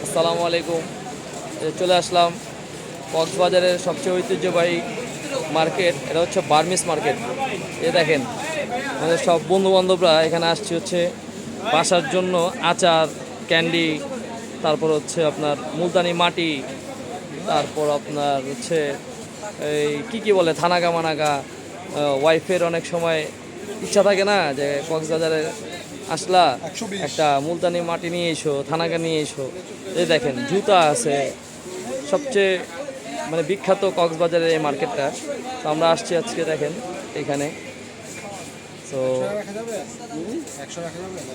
আসসালামু আলাইকুম। চলে আসলাম কক্সবাজারের সবচেয়ে ঐতিহ্যবাহী মার্কেট, এটা হচ্ছে বার্মিস মার্কেট। দেখেন আমাদের সব বন্ধু বান্ধবরা এখানে আসছে হচ্ছে বাসার জন্য আচার, ক্যান্ডি, তারপর হচ্ছে আপনার মুলতানি মাটি, তারপর আপনার হচ্ছে এই কি বলে থানাগা মানাগা। ওয়াইফের অনেক সময় ইচ্ছা থাকে না যে কক্সবাজারে আসলা একটা মুলতানি মাটি নিয়ে এসো, থানাগা নিয়ে এসো। দেখেন জুতা আছে, সবচেয়ে মানে বিখ্যাত কক্সবাজারের এই মার্কেটটা। তো আমরা আসছি আজকে দেখেন এখানে। তো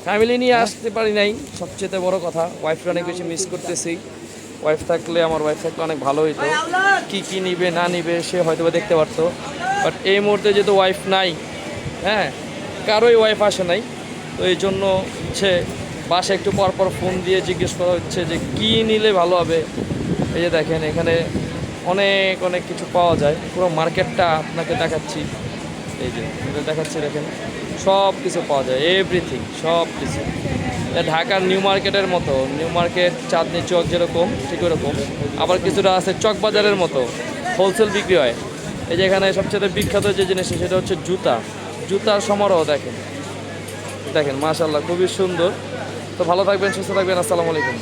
ফ্যামিলি নিয়ে আসতে পারি নাই, সবচেয়ে বড় কথা। ওয়াইফকে অনেক বেশি মিস করতেছি। ওয়াইফ থাকলে অনেক ভালো হইতো। কি নিবে না নিবে সে হয়তো দেখতে পারতো, বাট এই মুহূর্তে যেহেতু ওয়াইফ নাই, হ্যাঁ, কারোই ওয়াইফ আসে নাই, তো এই জন্য হচ্ছে বাসায় একটু পরপর ফোন দিয়ে জিজ্ঞেস করা হচ্ছে যে কী নিলে ভালো হবে। এই যে দেখেন এখানে অনেক অনেক কিছু পাওয়া যায়, পুরো মার্কেটটা আপনাকে দেখাচ্ছি। এই যে এটা দেখাচ্ছি, দেখেন সব কিছু পাওয়া যায়, এভরিথিং, সব কিছু। ঢাকার নিউ মার্কেটের মতো, নিউ মার্কেট চাঁদনি চক যেরকম ঠিক ওরকম, আবার কিছুটা আছে চক বাজারের মতো, হোলসেল বিক্রি হয়। এই যে এখানে সবচেয়ে বিখ্যাত যে জিনিস সেটা হচ্ছে জুতার সমারোহ। দেখেন মাশাআল্লাহ খুবই সুন্দর। তো ভালো থাকবেন, সুস্থ থাকবেন। আসসালামু আলাইকুম।